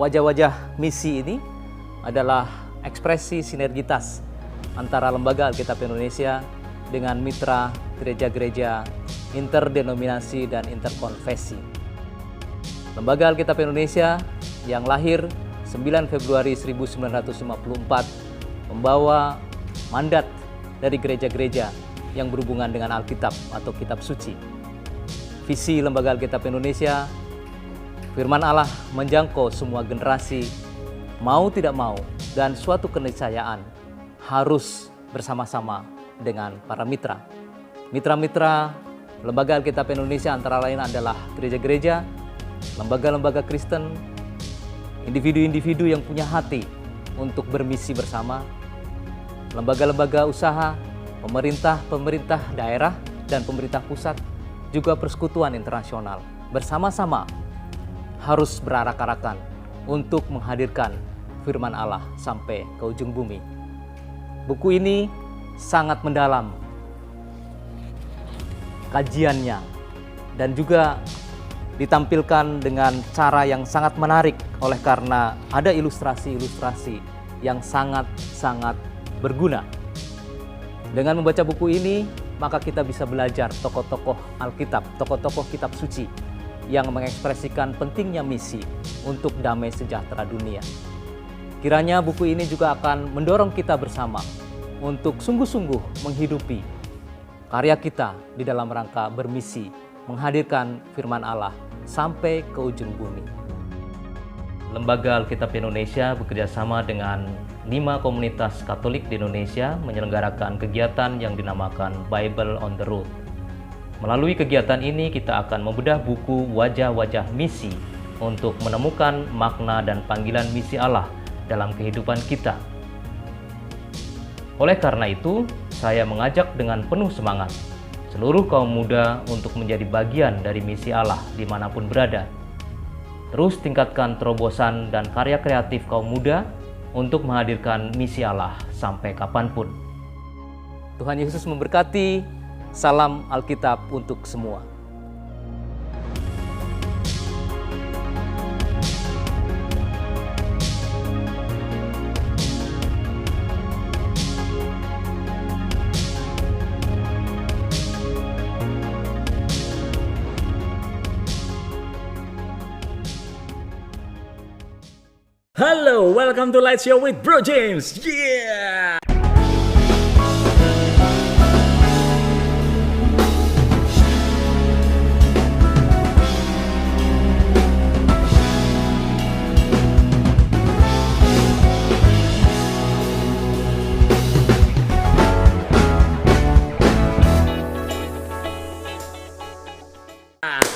wajah-wajah misi ini adalah ekspresi sinergitas antara Lembaga Alkitab Indonesia dengan mitra gereja-gereja interdenominasi dan interkonfesi. Lembaga Alkitab Indonesia yang lahir 9 Februari 1954 membawa mandat dari gereja-gereja yang berhubungan dengan Alkitab atau Kitab Suci. Visi Lembaga Alkitab Indonesia, firman Allah menjangkau semua generasi, mau tidak mau, dan suatu keniscayaan harus bersama-sama dengan para mitra. Mitra-mitra Lembaga Alkitab Indonesia antara lain adalah gereja-gereja, lembaga-lembaga Kristen, individu-individu yang punya hati untuk bermisi bersama, lembaga-lembaga usaha, pemerintah daerah dan pemerintah pusat, juga persekutuan internasional. Bersama-sama harus berarak-arakan untuk menghadirkan firman Allah sampai ke ujung bumi. Buku ini sangat mendalam kajiannya dan juga ditampilkan dengan cara yang sangat menarik oleh karena ada ilustrasi-ilustrasi yang sangat-sangat berguna. Dengan membaca buku ini, maka kita bisa belajar tokoh-tokoh Alkitab, tokoh-tokoh Kitab Suci yang mengekspresikan pentingnya misi untuk damai sejahtera dunia. Kiranya buku ini juga akan mendorong kita bersama untuk sungguh-sungguh menghidupi karya kita di dalam rangka bermisi, menghadirkan firman Allah sampai ke ujung bumi. Lembaga Alkitab Indonesia bekerjasama dengan 5 komunitas Katolik di Indonesia menyelenggarakan kegiatan yang dinamakan Bible on the Road. Melalui kegiatan ini kita akan membedah buku wajah-wajah misi untuk menemukan makna dan panggilan misi Allah dalam kehidupan kita. Oleh karena itu, saya mengajak dengan penuh semangat seluruh kaum muda untuk menjadi bagian dari misi Allah dimanapun berada. Terus tingkatkan terobosan dan karya kreatif kaum muda untuk menghadirkan misi Allah sampai kapanpun. Tuhan Yesus memberkati. Salam Alkitab untuk semua. Halo, welcome to Light Show with Bro James. Yeah!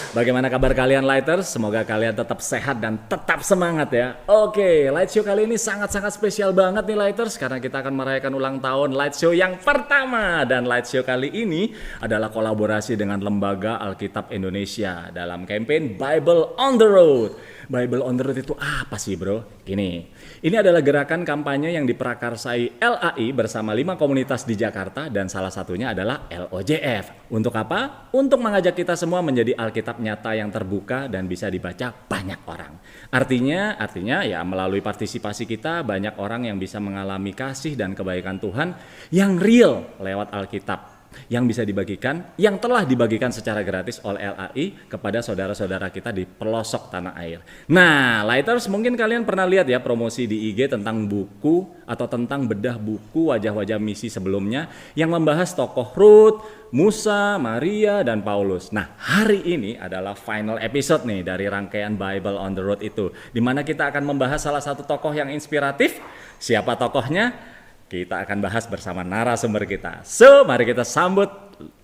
Bagaimana kabar kalian Lighters? Semoga kalian tetap sehat dan tetap semangat ya. Oke, Light Show kali ini sangat-sangat spesial banget nih Lighters, karena kita akan merayakan ulang tahun Light Show yang pertama. Dan Light Show kali ini adalah kolaborasi dengan Lembaga Alkitab Indonesia dalam campaign Bible on the Road. Bible on the Road itu apa sih bro? Ini adalah gerakan kampanye yang diprakarsai LAI bersama 5 komunitas di Jakarta dan salah satunya adalah LOJF. Untuk apa? Untuk mengajak kita semua menjadi Alkitab nyata yang terbuka dan bisa dibaca banyak orang. Artinya ya melalui partisipasi kita banyak orang yang bisa mengalami kasih dan kebaikan Tuhan yang real lewat Alkitab. Yang bisa dibagikan, yang telah dibagikan secara gratis oleh LAI kepada saudara-saudara kita di pelosok tanah air. Nah, Lighters, mungkin kalian pernah lihat ya promosi di IG tentang buku atau tentang bedah buku wajah-wajah misi sebelumnya yang membahas tokoh Ruth, Musa, Maria, dan Paulus. Nah, hari ini adalah final episode nih dari rangkaian Bible on the Road itu, di mana kita akan membahas salah satu tokoh yang inspiratif. Siapa tokohnya? Kita akan bahas bersama narasumber kita. So, mari kita sambut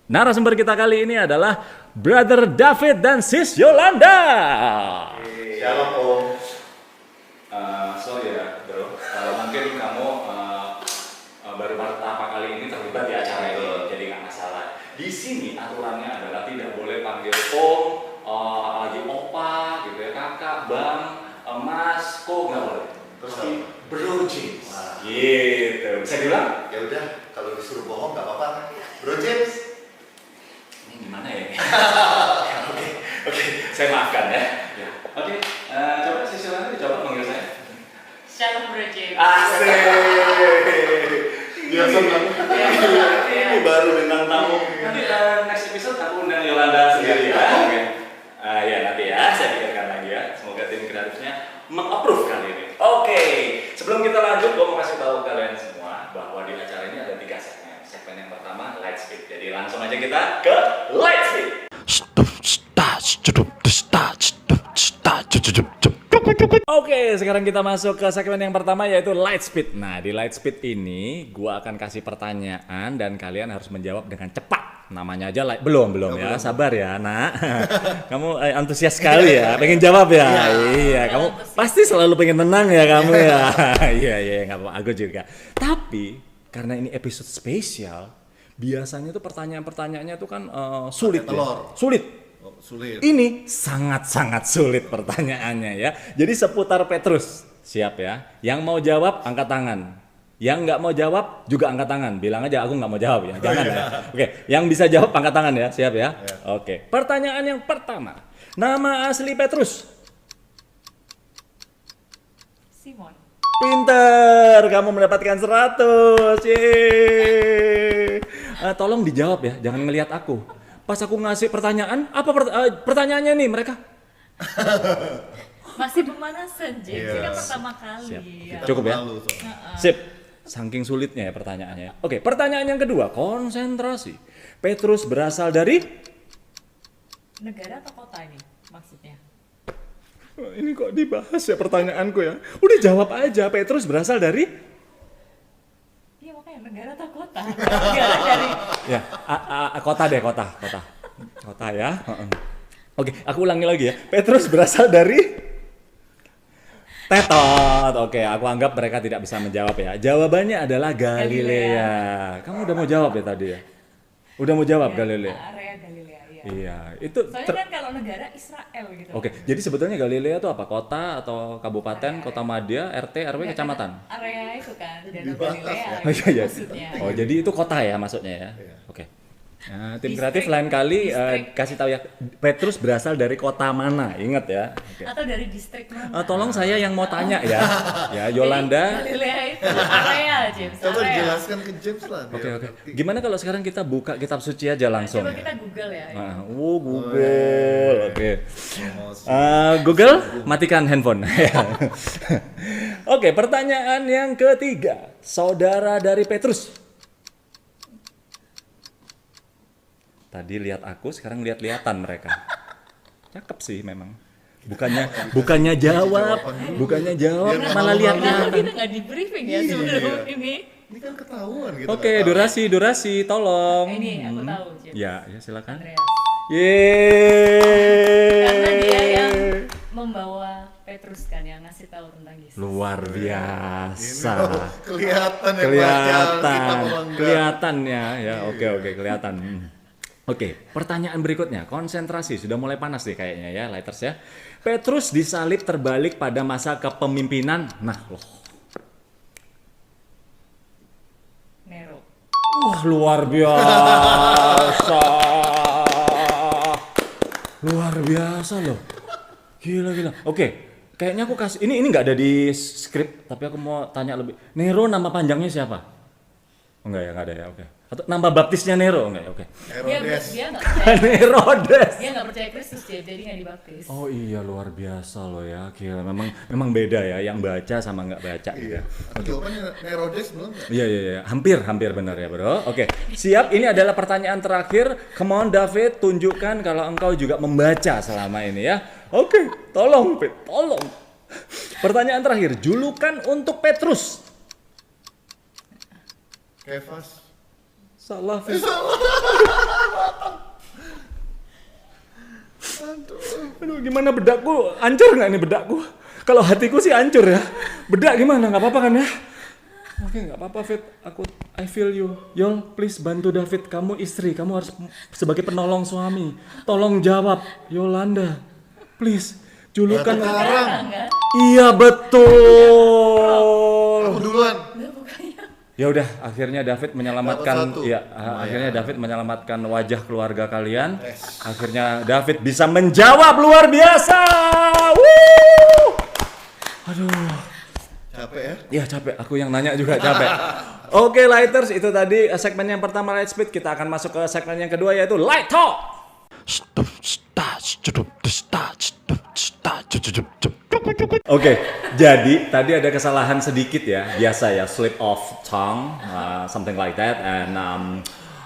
narasumber kita kali ini adalah Brother David dan Sis Yolanda. Shalom Om. Sorry ya bro, mungkin kamu baru pertama kali ini terlibat di acara ini, jadi nggak masalah. Di sini aturannya adalah tidak boleh panggil Om, apalagi Opa, gitu ya, Kakak, Bang, Mas, Ko, nggak boleh. Terus Bro James. Gitu. Bisa diulang? Ya udah, kalau disuruh bohong nggak apa-apa. Bro James. Ini gimana ya? Oke. Saya maafkan ya. Oke, coba silakan coba manggil saya. Shalom Bro James. Asik. Biasa banget. Ini baru bintang tamu. Nanti next episode aku undang Yolanda sendiri ya. Oke. Ya nanti ya, saya pikirkan lagi ya. Semoga tim kreatifnya meng-approve kali ini. Oke, sebelum kita lanjut, gue mau kasih tahu kalian semua bahwa di acara ini ada 3 segmen. Segmen yang pertama light speed. Jadi langsung aja kita ke light speed. Oke, sekarang kita masuk ke segmen yang pertama yaitu light speed. Nah, di light speed ini gua akan kasih pertanyaan dan kalian harus menjawab dengan cepat. Namanya aja belum ya. Sabar ya, Nak. Kamu antusias sekali ya, pengen jawab ya. Iya, kamu pasti selalu pengen menang ya kamu ya. Iya, enggak apa-apa, aku juga. Tapi karena ini episode spesial, biasanya tuh pertanyaan-pertanyaannya tuh kan sulit ya. Sulit. Ini sangat-sangat sulit pertanyaannya ya. Jadi seputar Petrus. Siap ya. Yang mau jawab angkat tangan. Yang nggak mau jawab juga angkat tangan. Bilang aja aku nggak mau jawab ya. Jangan ya. Oke. Yang bisa jawab angkat tangan ya. Siap ya. Oke. Pertanyaan yang pertama. Nama asli Petrus? Simon. Pinter. Kamu mendapatkan 100. Yeay. Tolong dijawab ya. Jangan ngelihat aku. Pas aku ngasih pertanyaan, apa pertanyaannya nih mereka? Masih pemanasan James, ini kan pertama kali. Siap. Ya. Cukup ya? Sip. Saking sulitnya ya pertanyaannya. Oke, pertanyaan yang kedua, konsentrasi. Petrus berasal dari? Negara atau kota ini maksudnya? Ini kok dibahas ya pertanyaanku ya? Udah jawab aja, Petrus berasal dari? Iya makanya negara atau kota? Negara dari... Ya, kota deh, kota ya. Oke, aku ulangi lagi ya. Petrus berasal dari Tetot. Oke, aku anggap mereka tidak bisa menjawab ya. Jawabannya adalah Galilea. Kamu udah mau jawab ya tadi ya? Udah mau jawab ya, Galilea? Area Galilea, iya. Iya, itu. Soalnya kan kalau negara Israel gitu. Oke, jadi sebetulnya Galilea itu apa? Kota atau kabupaten, kota madya, RT, RW, kecamatan? Area itu kan, Danau Galilea Iya. maksudnya. Oh, jadi itu kota ya maksudnya ya? Oke. Nah, tim kreatif lain kali kasih tahu ya, Petrus berasal dari kota mana, ingat ya. Atau dari distrik mana? Tolong saya yang mau tanya ya, ya Yolanda. Jadi, Galilea itu area James. Coba area. jelaskan ke James lah. Oke. Gimana kalau sekarang kita buka kitab suci aja langsung? Coba kita Google ya. Google, oke. Google, matikan handphone. Oke, pertanyaan yang ketiga, saudara dari Petrus. Tadi lihat aku, sekarang lihat-lihatan mereka. Cakep sih memang. Bukannya jawab, malah lihat-lihatan. Kita nggak di briefing ya sebelum ini. Ini kan ketahuan gitu. Oke, durasi, tolong. Ini aku tahu James. Ya, silakan. Andreas. Yeay. Karena dia yang membawa Petrus kan yang ngasih tahu tentang Yesus. Luar biasa. Kelihatan ya. Oke, kelihatan. Oke, pertanyaan berikutnya, konsentrasi, sudah mulai panas nih kayaknya ya, lighters ya. Petrus disalib terbalik pada masa kepemimpinan, Nero. Wah, luar biasa. Luar biasa loh. Gila. Oke, kayaknya aku kasih, ini nggak ada di skrip, tapi aku mau tanya lebih. Nero nama panjangnya siapa? Enggak ya, nggak ada ya, oke. Atau nama baptisnya Nero, enggak ya, oke. Dia nggak percaya. Herodes. Dia nggak percaya Kristus jadi nggak dibaptis. Oh iya, luar biasa loh ya. Gila, memang beda ya yang baca sama nggak baca gitu. Jawabannya Herodes belum nggak? Iya. Hampir benar ya, Bro. Oke. Siap, ini adalah pertanyaan terakhir. Come on David, tunjukkan kalau engkau juga membaca selama ini ya. Oke, tolong Pet, tolong. Pertanyaan terakhir, julukan untuk Petrus. Kefas. Salah, Fit. Aduh, gimana bedakku? Hancur nggak nih bedakku? Kalau hatiku sih hancur ya. Bedak gimana? Nggak apa-apa kan ya? Oke, nggak apa-apa, Fit. I feel you. Yol, please bantu David. Kamu istri, kamu harus sebagai penolong suami. Tolong jawab, Yolanda. Please, julukan. Enggak. Iya betul. Aku duluan. Enggak bukannya. Ya udah, akhirnya David menyelamatkan, Dapat satu. ya, Lumayan. akhirnya David menyelamatkan wajah keluarga kalian. Akhirnya David bisa menjawab luar biasa. Wuh! Aduh, Capek ya? ya capek. Aku yang nanya juga capek. Oke, Lighters, itu tadi segmen yang pertama Light Speed. Kita akan masuk ke segmen yang kedua yaitu Light Talk. Oke, jadi tadi ada kesalahan sedikit ya, biasa ya, slip of tongue, something like that, and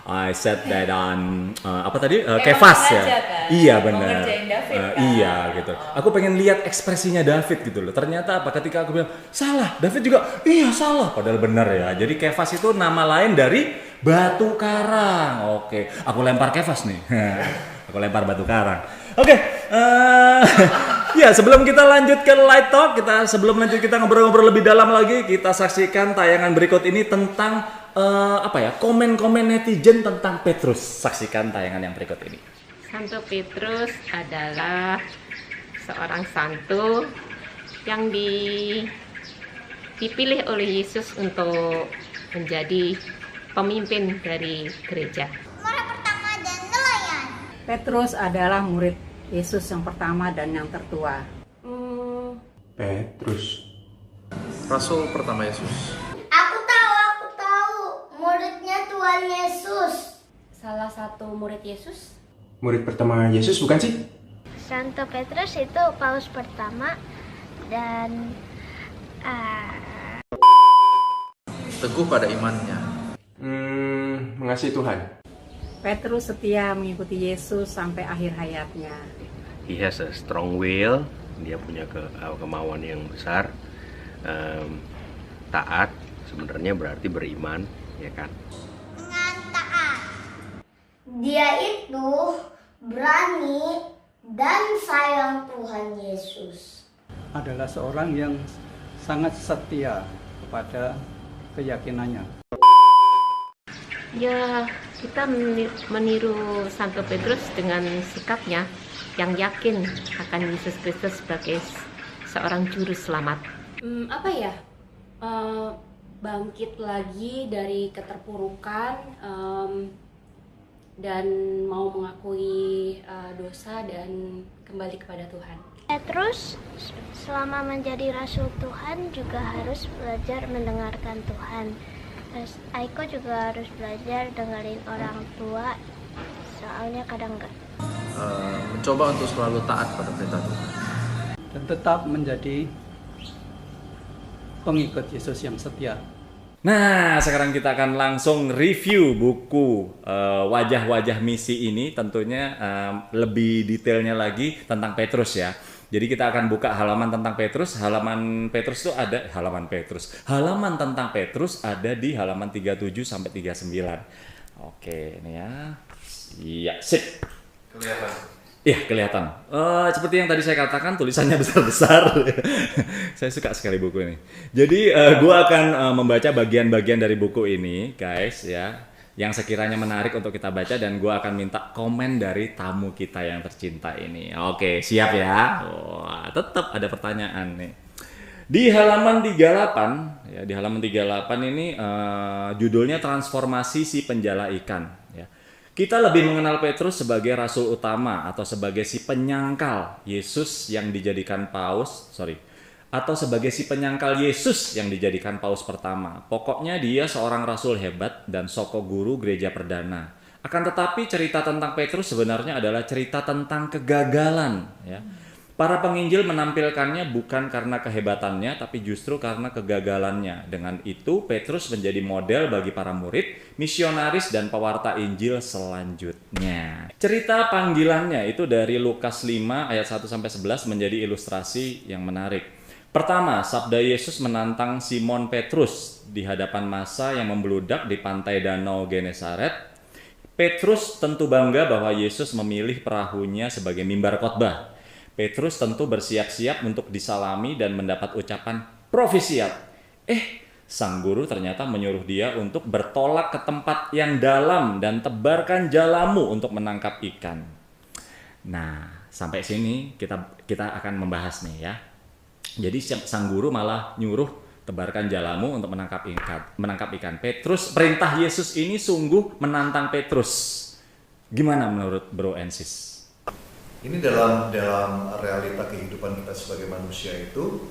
I said that apa tadi, Kefas ya, sengaja kan? iya Mau benar, ngerjain David kan? iya gitu. Aku pengen lihat ekspresinya David gitu loh. Ternyata apa? Ketika aku bilang salah, David juga iya salah, padahal benar ya. Jadi Kefas itu nama lain dari batu karang. Oke, aku lempar Kefas nih. Aku lempar batu karang. Oke, ya sebelum kita lanjut ke Light Talk, sebelum lanjut kita ngobrol-ngobrol lebih dalam lagi, kita saksikan tayangan berikut ini tentang komen-komen netizen tentang Petrus. Saksikan tayangan yang berikut ini. Santo Petrus adalah seorang santo yang dipilih oleh Yesus untuk menjadi pemimpin dari gereja. Murid pertama dan nelayan. Petrus adalah murid Yesus yang pertama dan yang tertua. Petrus. Rasul pertama Yesus. Aku tahu. Muridnya Tuhan Yesus. Salah satu murid Yesus. Murid pertama Yesus bukan sih? Santo Petrus itu paus pertama dan Teguh pada imannya. Mengasihi Tuhan. Petrus setia mengikuti Yesus sampai akhir hayatnya. He has a strong will, dia punya kemauan yang besar. Taat sebenarnya berarti beriman, ya kan? dengan taat. Dia itu berani dan sayang Tuhan Yesus. Adalah seorang yang sangat setia kepada keyakinannya. Ya, kita meniru Santo Petrus dengan sikapnya yang yakin akan Yesus Kristus sebagai seorang juru selamat. Bangkit lagi dari keterpurukan dan mau mengakui dosa dan kembali kepada Tuhan. Petrus selama menjadi rasul Tuhan juga harus belajar mendengarkan Tuhan. Terus Aiko juga harus belajar dengerin orang tua, soalnya kadang enggak. Mencoba untuk selalu taat pada perintah Tuhan. Dan tetap menjadi pengikut Yesus yang setia. Nah, sekarang kita akan langsung review buku Wajah-Wajah Misi ini. Tentunya lebih detailnya lagi tentang Petrus ya. Jadi kita akan buka halaman tentang Petrus. Halaman tentang Petrus ada di halaman 37 sampai 39. Oke, ini ya. Iya, sip. Kelihatan. Iya, kelihatan. Seperti yang tadi saya katakan, tulisannya besar-besar. Saya suka sekali buku ini. Jadi, gua akan membaca bagian-bagian dari buku ini, guys, ya. Yang sekiranya menarik untuk kita baca, dan gua akan minta komen dari tamu kita yang tercinta ini. Oke, siap ya? Wah, tetap ada pertanyaan nih. Di halaman 38, ya, di halaman 38 ini judulnya Transformasi si Penjala Ikan, ya. Kita lebih mengenal Petrus sebagai rasul utama atau sebagai si penyangkal Yesus yang dijadikan atau sebagai si penyangkal Yesus yang dijadikan paus pertama. Pokoknya dia seorang rasul hebat dan soko guru gereja perdana. Akan tetapi cerita tentang Petrus sebenarnya adalah cerita tentang kegagalan, ya. Para penginjil menampilkannya bukan karena kehebatannya, tapi justru karena kegagalannya. Dengan itu, Petrus menjadi model bagi para murid, misionaris, dan pewarta Injil selanjutnya. Cerita panggilannya itu dari Lukas 5 ayat 1-11 menjadi ilustrasi yang menarik. Pertama, sabda Yesus menantang Simon Petrus di hadapan massa yang membludak di pantai Danau Genesaret. Petrus tentu bangga bahwa Yesus memilih perahunya sebagai mimbar khotbah. Petrus tentu bersiap-siap untuk disalami dan mendapat ucapan profisiat. Sang guru ternyata menyuruh dia untuk bertolak ke tempat yang dalam dan tebarkan jalamu untuk menangkap ikan. Nah, sampai sini kita akan membahas nih ya. Jadi sang guru malah nyuruh tebarkan jalamu untuk menangkap ikan. Petrus, perintah Yesus ini sungguh menantang Petrus. Gimana menurut Bro Ensis? Ini dalam realita kehidupan kita sebagai manusia itu,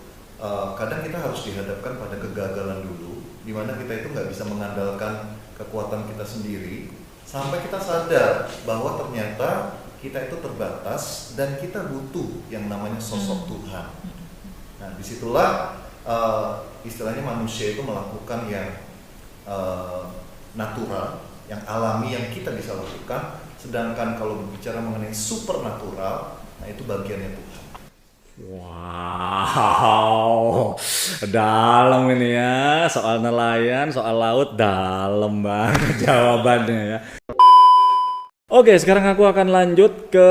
kadang kita harus dihadapkan pada kegagalan dulu, di mana kita itu nggak bisa mengandalkan kekuatan kita sendiri, sampai kita sadar bahwa ternyata kita itu terbatas dan kita butuh yang namanya sosok Tuhan. Nah, disitulah istilahnya manusia itu melakukan yang natural, yang alami, yang kita bisa lakukan. Sedangkan kalau berbicara mengenai supernatural, nah itu bagiannya Tuhan. Wow, dalam ini ya, soal nelayan, soal laut, dalam banget jawabannya ya. Oke, sekarang aku akan lanjut ke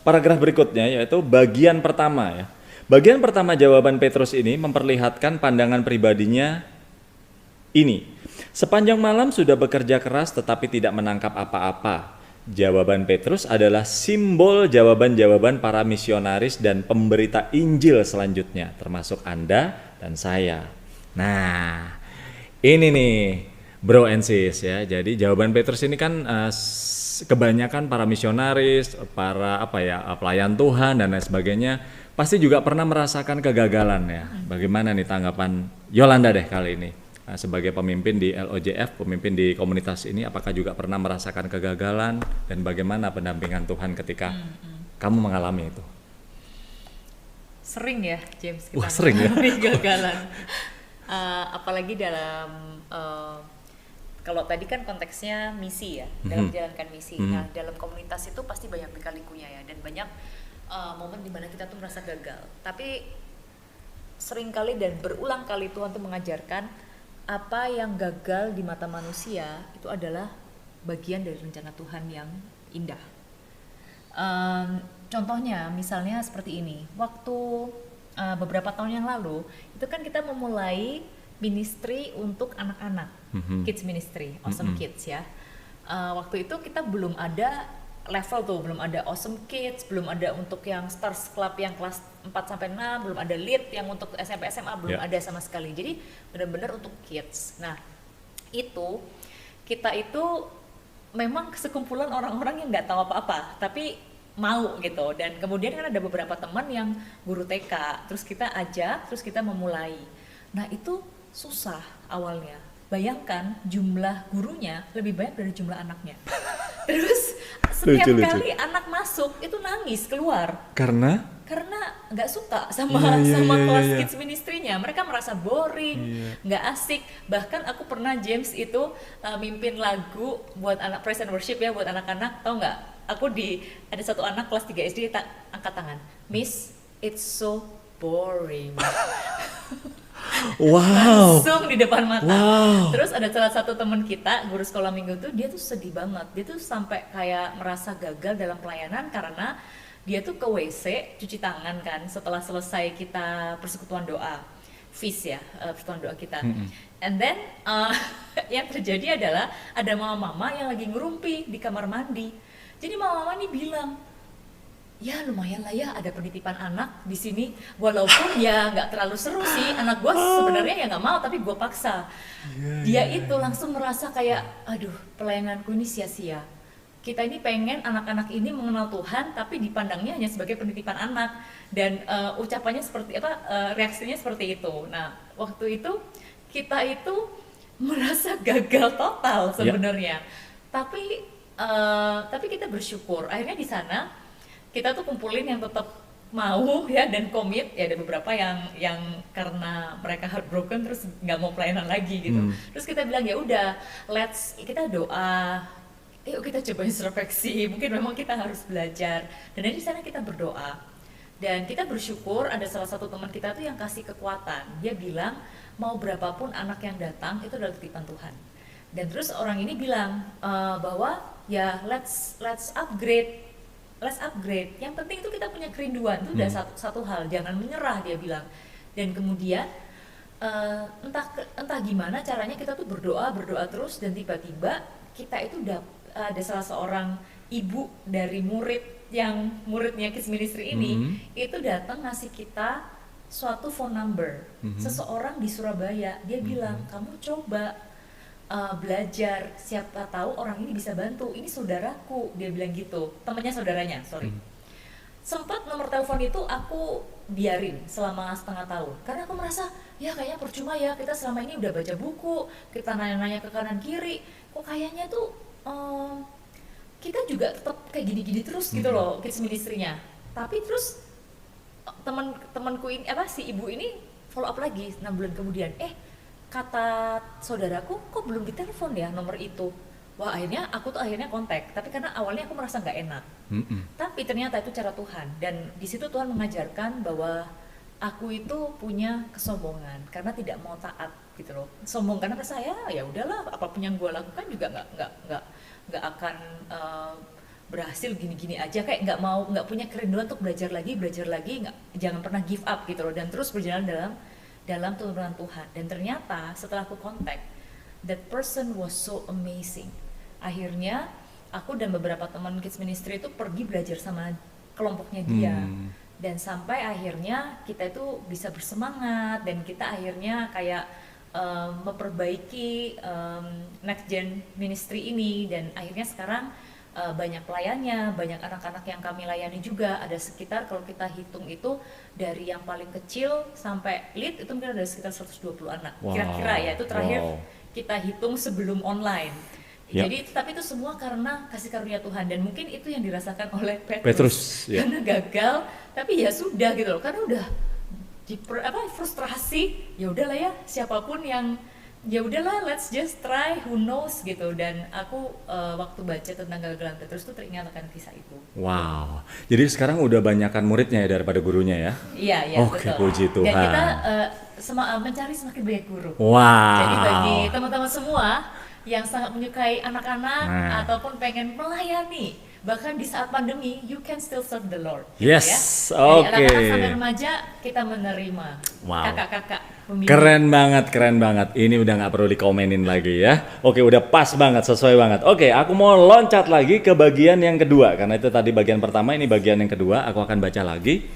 paragraf berikutnya, yaitu bagian pertama ya. Bagian pertama jawaban Petrus ini memperlihatkan pandangan pribadinya ini. Sepanjang malam sudah bekerja keras tetapi tidak menangkap apa-apa. Jawaban Petrus adalah simbol jawaban-jawaban para misionaris dan pemberita Injil selanjutnya, termasuk Anda dan saya. Nah, ini nih Bro and Sis ya. Jadi jawaban Petrus ini kan kebanyakan para misionaris, para pelayan Tuhan dan lain sebagainya pasti juga pernah merasakan kegagalan ya. Bagaimana nih tanggapan Yolanda deh kali ini? Sebagai pemimpin di LOJF, pemimpin di komunitas ini, apakah juga pernah merasakan kegagalan dan bagaimana pendampingan Tuhan ketika kamu mengalami itu? Sering ya, James, kita sering ya? kegagalan. Apalagi dalam kalau tadi kan konteksnya misi ya, dalam menjalankan misi. Nah, dalam komunitas itu pasti banyak lika-likunya ya, dan banyak momen dimana kita tuh merasa gagal. Tapi seringkali dan berulang kali Tuhan tuh mengajarkan apa yang gagal di mata manusia itu adalah bagian dari rencana Tuhan yang indah. Contohnya misalnya seperti ini, waktu beberapa tahun yang lalu itu kan kita memulai ministry untuk anak-anak, kids ministry, Awesome Kids ya. Waktu itu kita belum ada level tuh, belum ada Awesome Kids, belum ada untuk yang Stars Club yang kelas 4-6, belum ada lead yang untuk SMP SMA, belum ada sama sekali. Jadi benar-benar untuk kids. Nah, kita itu memang sekumpulan orang-orang yang nggak tahu apa-apa, tapi mau gitu. Dan kemudian kan ada beberapa teman yang guru TK, terus kita ajak, terus kita memulai. Nah, itu susah awalnya. Bayangkan jumlah gurunya lebih banyak dari jumlah anaknya. Terus setiap kali anak masuk itu nangis keluar. Karena nggak suka sama kelas kids ministry-nya. Mereka merasa boring, nggak asik. Bahkan aku pernah James itu mimpin lagu buat anak praise and worship ya, buat anak-anak. Tahu nggak? Ada satu anak kelas 3 SD angkat tangan. Miss, it's so boring. Wow. Langsung di depan mata. Wow. Terus ada salah satu teman kita, guru sekolah minggu tuh, dia tuh sedih banget. Dia tuh sampai kayak merasa gagal dalam pelayanan karena dia tuh ke WC cuci tangan kan setelah selesai kita persekutuan doa. FIS ya, persekutuan doa kita. And then yang terjadi adalah ada mama-mama yang lagi ngerumpi di kamar mandi. Jadi mama-mama nih bilang, ya lumayan lah ya ada penitipan anak di sini, walaupun ya nggak terlalu seru sih, anak gue sebenarnya ya nggak mau tapi gue paksa. Dia itu langsung merasa kayak, aduh pelayananku ini sia-sia. Kita ini pengen anak-anak ini mengenal Tuhan, tapi dipandangnya hanya sebagai penitipan anak, dan ucapannya seperti reaksinya seperti itu. Nah waktu itu kita itu merasa gagal total sebenarnya, tapi kita bersyukur akhirnya di sana. Kita tuh kumpulin yang tetap mau ya dan komit ya, ada beberapa yang karena mereka heartbroken terus nggak mau pelayanan lagi gitu. Terus kita bilang ya udah, kita doa, yuk kita coba introspeksi, mungkin memang kita harus belajar. Dan dari sana kita berdoa dan kita bersyukur ada salah satu teman kita tuh yang kasih kekuatan. Dia bilang mau berapapun anak yang datang itu adalah titipan Tuhan. Dan terus orang ini bilang bahwa ya let's upgrade. Yang penting itu kita punya kerinduan, itu udah satu hal, jangan menyerah, dia bilang. Dan kemudian entah gimana caranya kita tuh berdoa terus, dan tiba-tiba kita itu ada salah seorang ibu dari muridnya Kids Ministry ini itu datang ngasih kita suatu phone number seseorang di Surabaya. Dia bilang, kamu coba belajar, siapa tahu orang ini bisa bantu, ini saudaraku, dia bilang gitu, temannya saudaranya, sempat nomor telepon itu aku biarin selama setengah tahun, karena aku merasa ya kayaknya percuma ya, kita selama ini udah baca buku, kita nanya-nanya ke kanan kiri, kok kayaknya tuh kita juga tetap kayak gini-gini terus gitu loh, kids ministry-nya. Tapi terus temanku ini si ibu ini follow up lagi 6 bulan kemudian, kata saudaraku kok belum ditelepon ya nomor itu. Wah, akhirnya aku tuh kontak, tapi karena awalnya aku merasa nggak enak. Tapi ternyata itu cara Tuhan, dan di situ Tuhan mengajarkan bahwa aku itu punya kesombongan karena tidak mau taat gitu loh. Sombong karena saya ya udahlah, apapun yang gue lakukan juga nggak akan berhasil gini-gini aja, kayak nggak punya kerinduan untuk belajar lagi, jangan pernah give up gitu loh, dan terus berjalan dalam turunan Tuhan. Dan ternyata setelah aku kontak, that person was so amazing. Akhirnya aku dan beberapa teman kids ministry itu pergi belajar sama kelompoknya dia, dan sampai akhirnya kita itu bisa bersemangat, dan kita akhirnya kayak memperbaiki next gen ministry ini, dan akhirnya sekarang banyak pelayannya, banyak anak-anak yang kami layani juga. Ada sekitar, kalau kita hitung itu dari yang paling kecil sampai lead itu mungkin ada sekitar 120 anak. Kira-kira ya, itu terakhir kita hitung sebelum online. Jadi tapi itu semua karena kasih karunia Tuhan, dan mungkin itu yang dirasakan oleh Petrus karena gagal, tapi ya sudah gitu loh, karena udah frustrasi, ya udahlah ya, siapapun yang ya udahlah, let's just try, who knows gitu. Dan aku waktu baca tentang kegagalan Petrus tuh teringat akan kisah itu. Wow, jadi sekarang udah banyakan muridnya ya daripada gurunya ya? Iya, Oke, betul. Puji Tuhan. Dan kita mencari semakin banyak guru. Wow. Jadi bagi teman-teman semua yang sangat menyukai anak-anak ataupun pengen melayani, bahkan di saat pandemi, you can still serve the Lord. Yes, ya? oke. Anak-anak sampai remaja kita menerima. Wow. Kakak-kakak pembimbing. Keren banget. Ini udah nggak perlu dikomenin lagi ya. Oke, udah pas banget, sesuai banget. Oke, aku mau loncat lagi ke bagian yang kedua, karena itu tadi bagian pertama, ini bagian yang kedua. Aku akan baca lagi.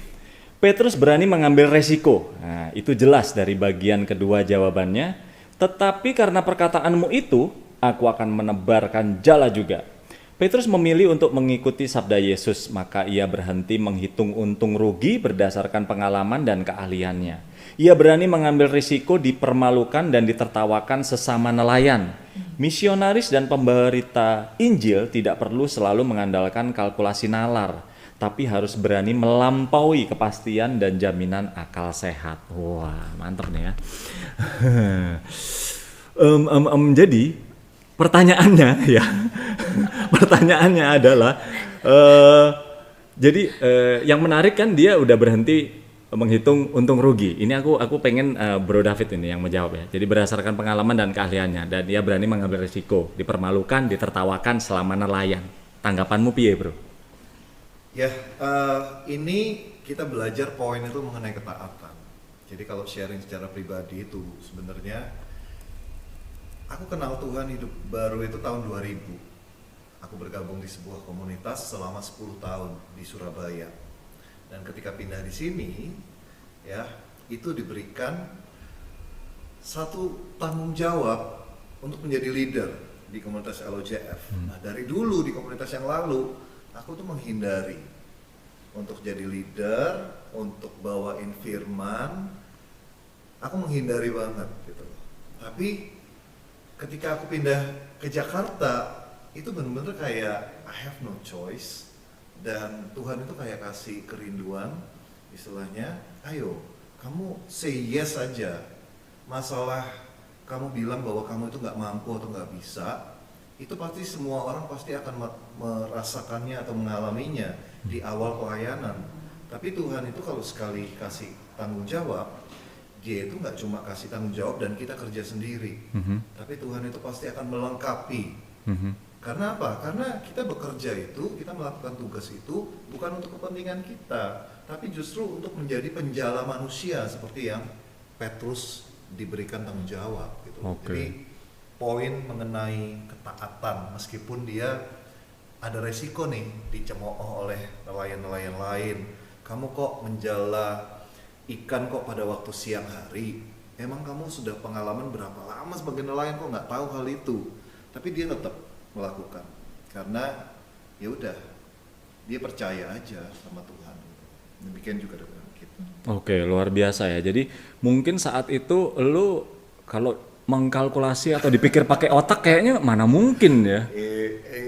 Petrus berani mengambil resiko. Nah, itu jelas dari bagian kedua jawabannya. Tetapi karena perkataanmu itu, aku akan menebarkan jala juga. Petrus memilih untuk mengikuti sabda Yesus, maka ia berhenti menghitung untung rugi berdasarkan pengalaman dan keahliannya. Ia berani mengambil risiko dipermalukan dan ditertawakan sesama nelayan. Misionaris dan pemberita Injil tidak perlu selalu mengandalkan kalkulasi nalar, tapi harus berani melampaui kepastian dan jaminan akal sehat. Wah, mantap nih ya. Jadi pertanyaannya ya, pertanyaannya adalah, yang menarik kan dia udah berhenti menghitung untung rugi. Ini aku pengen Bro David ini yang menjawab ya. Jadi berdasarkan pengalaman dan keahliannya, dan dia berani mengambil risiko, dipermalukan, ditertawakan selama nelayan. Tanggapanmu piye, Bro? Ya, ini kita belajar poin itu mengenai ketaatan. Jadi kalau sharing secara pribadi itu sebenarnya aku kenal Tuhan hidup baru itu tahun 2000. Aku bergabung di sebuah komunitas selama 10 tahun di Surabaya. Dan ketika pindah di sini, ya, itu diberikan satu tanggung jawab untuk menjadi leader di komunitas LOJF. Nah, dari dulu di komunitas yang lalu, aku tuh menghindari untuk jadi leader, untuk bawain firman, aku menghindari banget gitu. Tapi ketika aku pindah ke Jakarta, itu benar-benar kayak I have no choice, dan Tuhan itu kayak kasih kerinduan, istilahnya, ayo kamu say yes aja. Masalah kamu bilang bahwa kamu itu nggak mampu atau nggak bisa, itu pasti semua orang pasti akan merasakannya atau mengalaminya di awal pelayanan. Tapi Tuhan itu kalau sekali kasih tanggung jawab, dia itu nggak cuma kasih tanggung jawab dan kita kerja sendiri, tapi Tuhan itu pasti akan melengkapi. Karena apa? Karena kita bekerja itu, kita melakukan tugas itu bukan untuk kepentingan kita, tapi justru untuk menjadi penjala manusia seperti yang Petrus diberikan tanggung jawab gitu. Jadi poin mengenai ketaatan, meskipun dia ada resiko nih dicemooh oleh nelayan-nelayan lain, kamu kok menjala ikan kok pada waktu siang hari. Emang kamu sudah pengalaman berapa lama sebagai nelayan kok nggak tahu hal itu? Tapi dia tetap melakukan karena ya udah dia percaya aja sama Tuhan. Demikian juga dengan kita. Oke, luar biasa ya. Jadi mungkin saat itu lu kalau mengkalkulasi atau dipikir pakai otak kayaknya mana mungkin ya.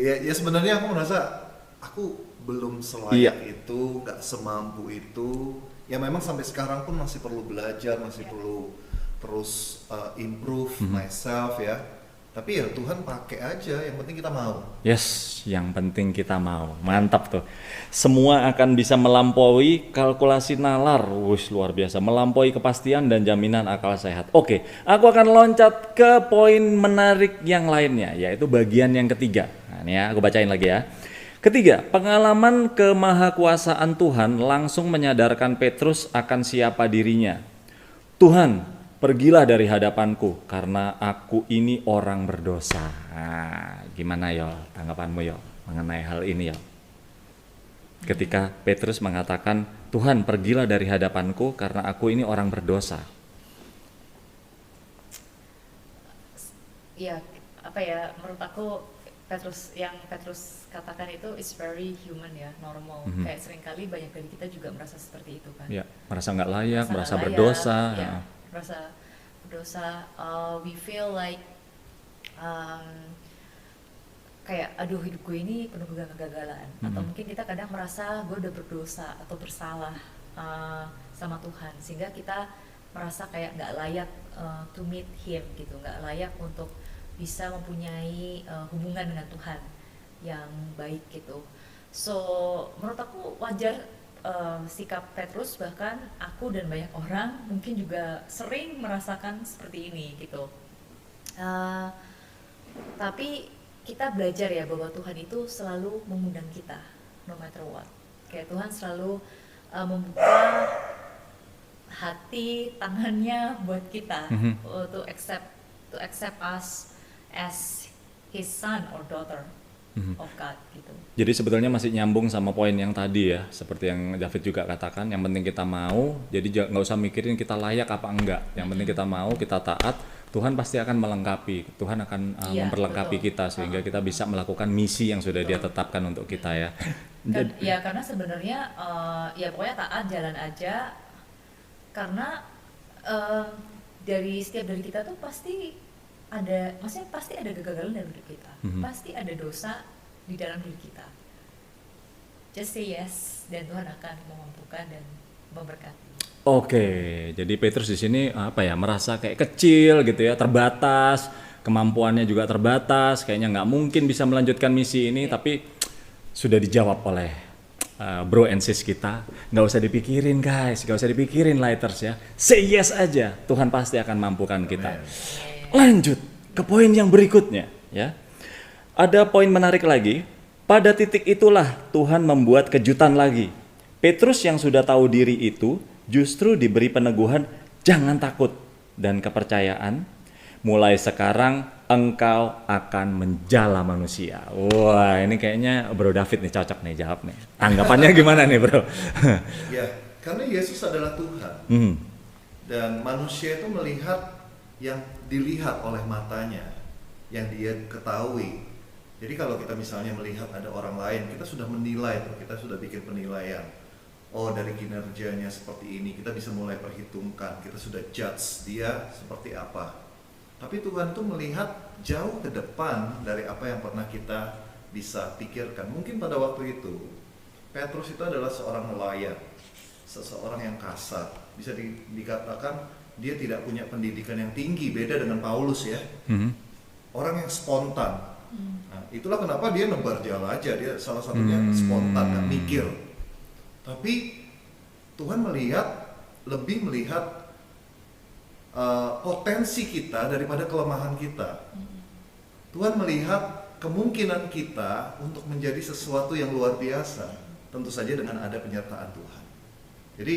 Ya sebenarnya aku merasa aku belum selayak itu, nggak semampu itu. Ya memang sampai sekarang pun masih perlu belajar, masih perlu terus improve myself ya. Tapi ya Tuhan pakai aja, yang penting kita mau. Yes, yang penting kita mau. Mantap tuh. Semua akan bisa melampaui kalkulasi nalar. Wush, luar biasa. Melampaui kepastian dan jaminan akal sehat. Oke, aku akan loncat ke poin menarik yang lainnya, yaitu bagian yang ketiga. Nah, ini ya, aku bacain lagi ya. Ketiga, pengalaman kemahakuasaan Tuhan langsung menyadarkan Petrus akan siapa dirinya. Tuhan, pergilah dari hadapanku karena aku ini orang berdosa. Nah, gimana yo tanggapanmu yo mengenai hal ini yo? Ketika Petrus mengatakan, Tuhan pergilah dari hadapanku karena aku ini orang berdosa. Ya, apa ya, menurut aku Petrus katakan itu is very human ya, normal. Kayak seringkali banyak dari kita juga merasa seperti itu kan. Ya, merasa nggak layak, merasa berdosa. Ya, merasa berdosa. We feel like kayak aduh hidup gue ini penuh kegagalan. Atau mungkin kita kadang merasa gue udah berdosa atau bersalah sama Tuhan, sehingga kita merasa kayak nggak layak to meet Him gitu, nggak layak untuk bisa mempunyai hubungan dengan Tuhan yang baik gitu. So menurut aku wajar sikap Petrus, bahkan aku dan banyak orang mungkin juga sering merasakan seperti ini gitu. Tapi kita belajar ya bahwa Tuhan itu selalu mengundang kita no matter what. Kayak Tuhan selalu membuka hati, tangannya buat kita to accept us as His son or daughter of God gitu. Jadi sebetulnya masih nyambung sama poin yang tadi ya, seperti yang David juga katakan, yang penting kita mau, jadi nggak usah mikirin kita layak apa enggak, yang penting kita mau, kita taat, Tuhan pasti akan melengkapi, Tuhan akan memperlengkapi kita sehingga kita bisa melakukan misi yang sudah Dia tetapkan untuk kita ya. Ya karena sebenarnya ya pokoknya taat, jalan aja, karena dari setiap dari kita tuh pasti ada, maksudnya pasti ada kegagalan dalam hidup kita, pasti ada dosa di dalam diri kita. Just say yes, dan Tuhan akan memampukan dan memberkati. Oke, jadi Petrus di sini apa ya, merasa kayak kecil gitu ya, terbatas, kemampuannya juga terbatas, kayaknya nggak mungkin bisa melanjutkan misi ini, tapi sudah dijawab oleh bro and sis kita. Nggak usah dipikirin guys, nggak usah dipikirin lighters ya, say yes aja, Tuhan pasti akan mampukan kita. Lanjut ke poin yang berikutnya ya. Ada poin menarik lagi. Pada titik itulah Tuhan membuat kejutan lagi. Petrus yang sudah tahu diri itu justru diberi peneguhan jangan takut dan kepercayaan. Mulai sekarang engkau akan menjala manusia. Wah, ini kayaknya Bro David nih cocok nih jawab nih. Tanggapannya gimana nih Bro? Ya, karena Yesus adalah Tuhan. Dan manusia itu melihat yang dilihat oleh matanya, yang dia ketahui. Jadi kalau kita misalnya melihat ada orang lain, kita sudah menilai, kita sudah bikin penilaian. Oh, dari kinerjanya seperti ini, kita bisa mulai perhitungkan, kita sudah judge dia seperti apa. Tapi Tuhan tuh melihat jauh ke depan dari apa yang pernah kita bisa pikirkan. Mungkin pada waktu itu, Petrus itu adalah seorang nelayan, seseorang yang kasar. Bisa dikatakan dia tidak punya pendidikan yang tinggi, beda dengan Paulus ya. Orang yang spontan. Nah, itulah kenapa dia nebar jala aja, dia salah satunya spontan, gak mikir. Tapi Tuhan lebih melihat potensi kita daripada kelemahan kita. Tuhan melihat kemungkinan kita untuk menjadi sesuatu yang luar biasa, tentu saja dengan ada penyertaan Tuhan. Jadi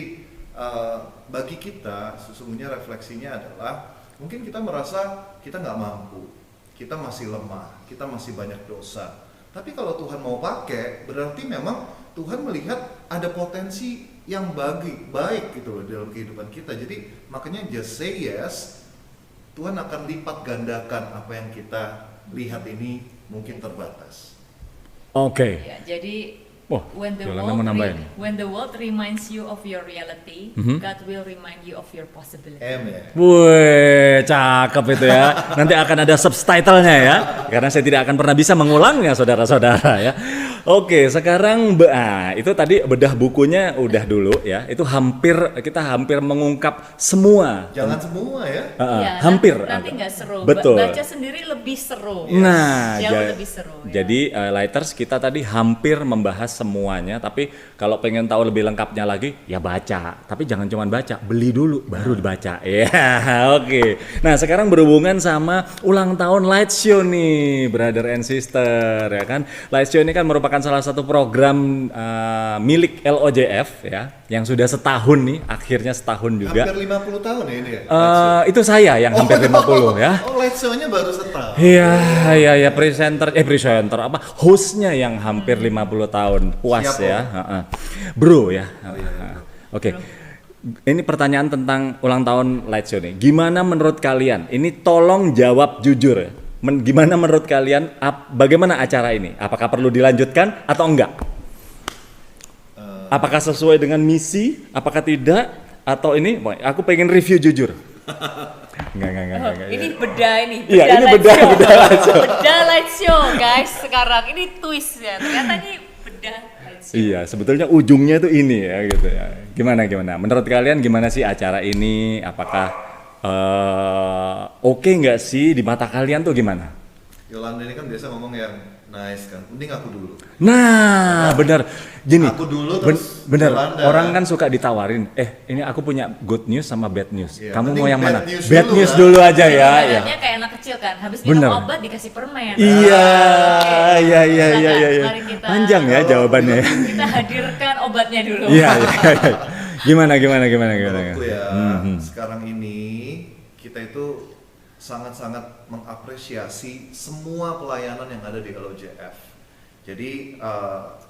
bagi kita sesungguhnya refleksinya adalah mungkin kita merasa kita nggak mampu, kita masih lemah, kita masih banyak dosa. Tapi kalau Tuhan mau pakai, berarti memang Tuhan melihat ada potensi yang baik gitu loh dalam kehidupan kita. Jadi makanya just say yes, Tuhan akan lipat gandakan apa yang kita lihat ini mungkin terbatas. Oke. Ya, jadi Wah, when the Yolanda mau nambahin. world reminds you of your reality, Mhm. God will remind you of your possibility. Amen. Wih, cakep itu ya. Nanti akan ada subtitlenya ya, karena saya tidak akan pernah bisa mengulangnya, saudara-saudara ya. Oke, sekarang itu tadi bedah bukunya udah dulu ya. Itu kita hampir mengungkap semua. Jangan semua ya. Iya, hampir. Nanti nggak seru. Betul. Baca sendiri lebih seru. Nah, jauh lebih seru. jadi Lighters kita tadi hampir membahas semuanya, tapi kalau pengen tahu lebih lengkapnya lagi ya baca. Tapi jangan cuma baca, beli dulu baru dibaca. Ya, oke. Nah, sekarang berhubungan sama ulang tahun Light Show nih, brother and sister ya kan. Light Show ini kan merupakan salah satu program milik LOJF ya, yang sudah setahun nih, akhirnya setahun juga. Hampir 50 tahun ya ini ya? Itu saya yang hampir 50 ya. Oh, Light Show-nya baru setahun. Iya, presenter apa? Hostnya yang hampir 50 tahun. Puas Siap, ya. Bro ya. Oke. Ini pertanyaan tentang ulang tahun Light Show nih. Gimana menurut kalian? Ini tolong jawab jujur ya. Gimana menurut kalian? Bagaimana acara ini? Apakah perlu dilanjutkan atau enggak? Apakah sesuai dengan misi? Apakah tidak? Atau ini? Aku pengen review jujur. Enggak. Ini bedah Iya, ini bedah Light Show. Bedah Light Show, guys. Sekarang ini twist ya. Ternyata ini bedah Light Show. Iya, sebetulnya ujungnya tuh ini ya gitu ya. Gimana? Menurut kalian gimana sih acara ini? Apakah oke nggak sih di mata kalian tuh gimana? Yolanda ini kan biasa ngomong yang nice kan. Mending aku dulu. Nah, benar. Gini. Aku dulu terus bener. Yolanda. Orang kan suka ditawarin. Ini aku punya good news sama bad news. Iya, Kamu mending mau yang mana? bad news Bad dulu news lah. dulu aja ya. Badannya kayak anak kecil kan. Habis Bener. minum obat dikasih permen. Iya. Mari kita Panjang ya jawabannya. Kita hadirkan obatnya dulu. Iya. Gimana? Menurutku ya, sekarang ini kita itu sangat-sangat mengapresiasi semua pelayanan yang ada di LOJF. Jadi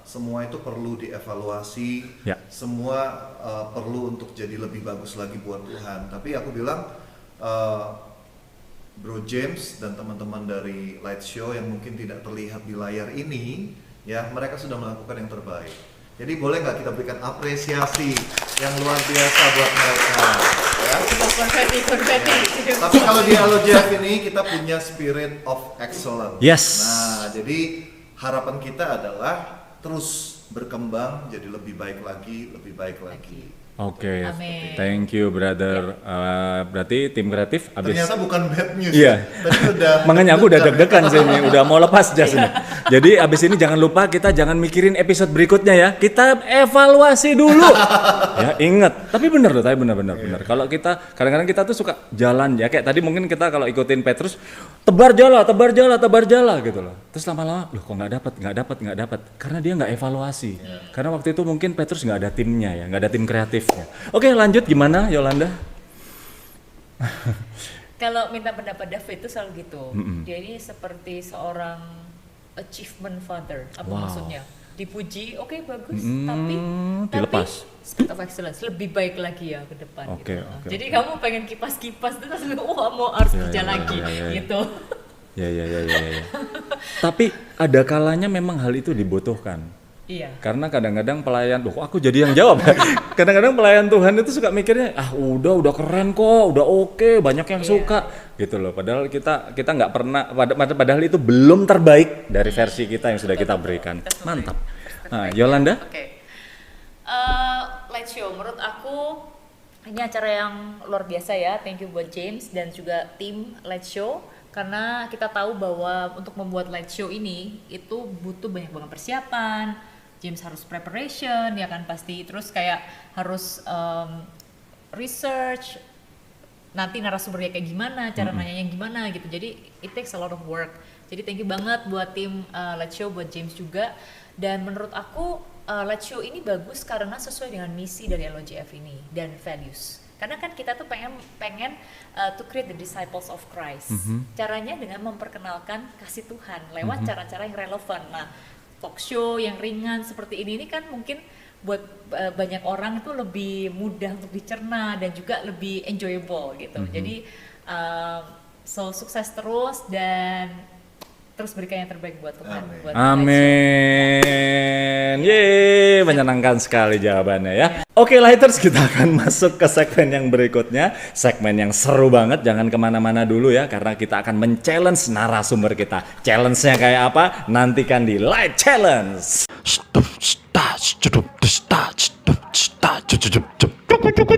semua itu perlu dievaluasi, Ya. semua perlu untuk jadi lebih bagus lagi buat Tuhan. Tapi aku bilang Bro James dan teman-teman dari Light Show yang mungkin tidak terlihat di layar ini, ya mereka sudah melakukan yang terbaik. Jadi boleh nggak kita berikan apresiasi yang luar biasa buat mereka? Ya. Konfeti. Tapi kalau di LOJF ini kita punya spirit of excellence. Yes. Nah, jadi harapan kita adalah terus berkembang jadi lebih baik lagi. Oke, Amin. thank you brother. Berarti tim kreatif habis. Ternyata bukan bad news. Iya. Tadi udah. Makanya aku udah deg-degan sih ini, udah mau lepas jas ini. Jadi abis ini jangan lupa kita jangan mikirin episode berikutnya ya. Kita evaluasi dulu. Ya ingat. Tapi bener loh, bener. Kalau kita kadang-kadang kita tuh suka jalan ya kayak tadi mungkin kita kalau ikutin Petrus tebar jala gitu loh. Terus lama-lama loh kok nggak dapat karena dia nggak evaluasi. Karena waktu itu mungkin Petrus nggak ada timnya ya, nggak ada tim kreatifnya. Oke lanjut gimana Yolanda? Kalau minta pendapat David itu selalu gitu. Dia ini seperti seorang achievement father. Apa maksudnya? Dipuji, oke bagus, tapi dilepas. Spirit of excellence lebih baik lagi ya ke depan. Oke. Jadi kamu pengen kipas-kipas itu terus harus kerja lagi gitu. Ya. Tapi ada kalanya memang hal itu dibutuhkan. Iya. Karena kadang-kadang pelayan, aku jadi yang jawab. Kadang-kadang pelayan Tuhan itu suka mikirnya, udah keren kok, udah oke, banyak yang suka, gitu loh. Padahal kita nggak pernah, padahal itu belum terbaik dari versi kita yang sudah kita berikan. Mantap. Nah, Yolanda? Oke. Light Show, menurut aku ini acara yang luar biasa ya. Thank you buat James dan juga tim Light Show. Karena kita tahu bahwa untuk membuat Light Show ini itu butuh banyak banget persiapan. James harus preparation ya kan pasti, terus kayak harus research nanti narasumbernya kayak gimana, cara nanyanya gimana gitu. Jadi it takes a lot of work. Jadi thank you banget buat tim Light Show, buat James juga. Dan menurut aku Light Show ini bagus karena sesuai dengan misi dari LOJF ini dan values. Karena kan kita tuh pengen to create the disciples of Christ. Caranya dengan memperkenalkan kasih Tuhan lewat cara-cara yang relevan. Nah, talk show yang ringan seperti ini kan mungkin buat banyak orang itu lebih mudah untuk dicerna dan juga lebih enjoyable gitu. Jadi sukses terus dan terus berikan yang terbaik buat Tuhan. Buat Amin. Yeay, menyenangkan sekali jawabannya ya. Oke Lighters, kita akan masuk ke segmen yang berikutnya. Segmen yang seru banget, jangan kemana-mana dulu ya. Karena kita akan men-challenge narasumber kita. Challenge-nya kayak apa? Nantikan di Light Challenge.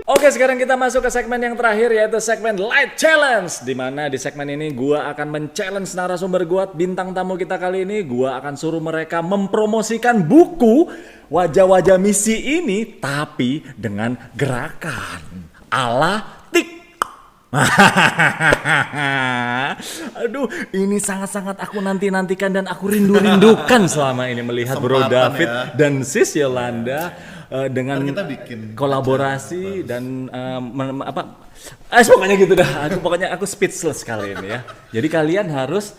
Oke, sekarang kita masuk ke segmen yang terakhir, yaitu segmen Light Challenge. Dimana di segmen ini gua akan men-challenge narasumber gua, bintang tamu kita kali ini. Gua akan suruh mereka mempromosikan buku Wajah-Wajah Misi ini, tapi dengan gerakan ala TikTok. Aduh, ini sangat-sangat aku nantikan dan aku rindukan selama ini melihat Bro David dan Sis Yolanda dengan kolaborasi dan pokoknya gitu dah. Aku speechless kali ini ya. Jadi kalian harus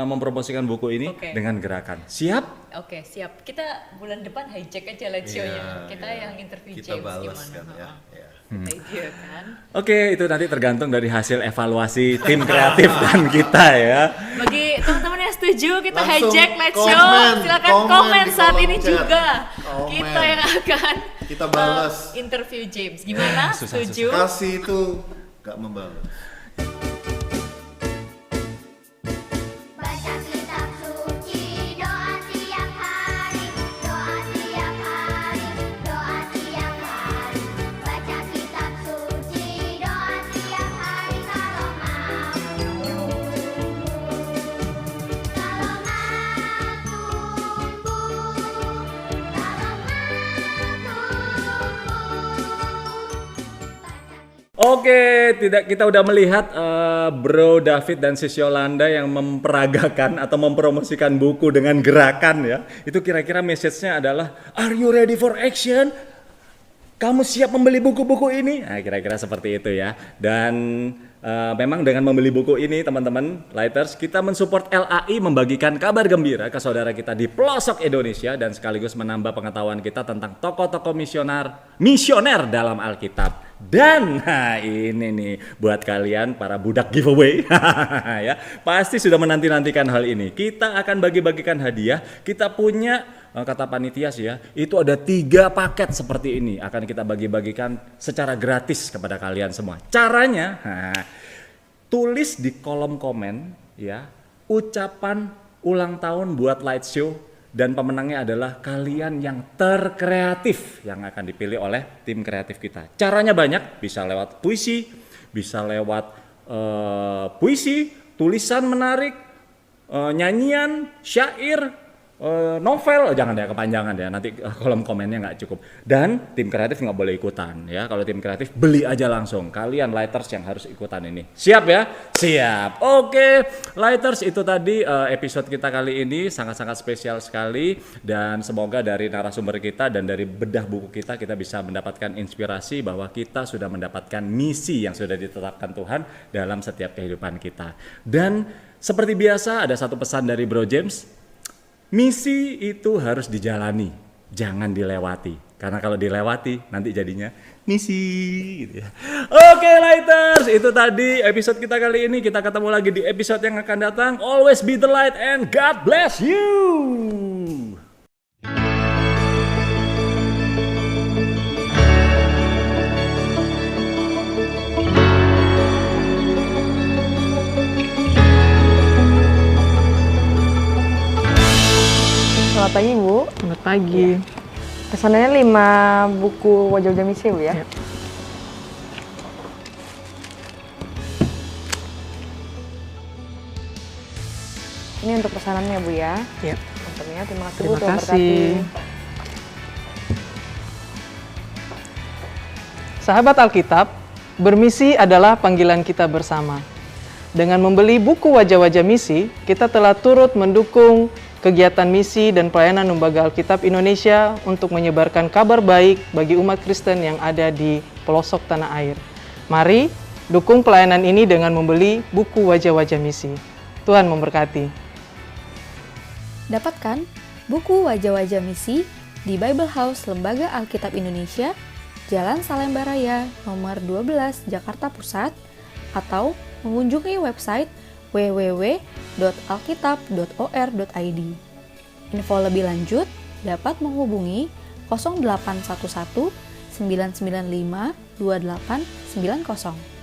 mempromosikan buku ini dengan gerakan. Siap? Oke, siap. Kita bulan depan hijack aja live show-nya. Kita yang interview kita James balas gimana? kan ya. Iya kan? Oke, itu nanti tergantung dari hasil evaluasi tim kreatif dan kita ya. Bagi teman-teman yang setuju kita Langsung hijack live show, silakan komen saat ini juga. Kita yang akan kita balas interview James. Gimana? Setuju? Kasih itu gak membalas. Oke, kita udah melihat Bro David dan Sis Yolanda yang memperagakan atau mempromosikan buku dengan gerakan ya. Itu kira-kira message-nya adalah, are you ready for action? Kamu siap membeli buku-buku ini? Nah, kira-kira seperti itu ya. Dan memang dengan membeli buku ini teman-teman Lighters, kita mensupport LAI membagikan kabar gembira ke saudara kita di pelosok Indonesia dan sekaligus menambah pengetahuan kita tentang tokoh-tokoh misioner dalam Alkitab. Dan ini nih buat kalian para budak giveaway ya, pasti sudah menanti-nantikan hal ini. Kita akan bagi-bagikan hadiah. Kita punya kata panitia sih ya, itu ada 3 paket seperti ini akan kita bagi-bagikan secara gratis kepada kalian semua. Caranya, tulis di kolom komen ya ucapan ulang tahun buat Light Show. Dan pemenangnya adalah kalian yang terkreatif yang akan dipilih oleh tim kreatif kita. Caranya banyak, bisa lewat puisi, bisa lewat puisi, tulisan menarik, nyanyian, syair, novel, jangan ya kepanjangan ya, nanti kolom komennya nggak cukup. Dan tim kreatif nggak boleh ikutan ya. Kalau tim kreatif beli aja langsung. Kalian Lighters yang harus ikutan ini. Siap ya? Siap. Oke, Lighters, itu tadi episode kita kali ini sangat-sangat spesial sekali. Dan semoga dari narasumber kita dan dari bedah buku kita bisa mendapatkan inspirasi bahwa kita sudah mendapatkan misi yang sudah ditetapkan Tuhan dalam setiap kehidupan kita. Dan seperti biasa ada satu pesan dari Bro James. Misi itu harus dijalani, jangan dilewati. Karena kalau dilewati nanti jadinya misi gitu ya. Oke Lighters, itu tadi episode kita kali ini. Kita ketemu lagi di episode yang akan datang. Always be the light and God bless you. Selamat pagi Bu. Selamat pagi. Pesanannya 5 buku Wajah-Wajah Misi Bu ya. Ini untuk pesanannya Bu ya. Iya. Untungnya terima kasih Bu. Terima kasih. Sahabat Alkitab, bermisi adalah panggilan kita bersama. Dengan membeli buku Wajah-Wajah Misi, kita telah turut mendukung kegiatan misi dan pelayanan Lembaga Alkitab Indonesia untuk menyebarkan kabar baik bagi umat Kristen yang ada di pelosok tanah air. Mari dukung pelayanan ini dengan membeli buku Wajah-Wajah Misi. Tuhan memberkati. Dapatkan buku Wajah-Wajah Misi di Bible House Lembaga Alkitab Indonesia, Jalan Salemba Raya, nomor 12, Jakarta Pusat, atau mengunjungi website www.alkitab.or.id. Info lebih lanjut dapat menghubungi 0811 995 2890.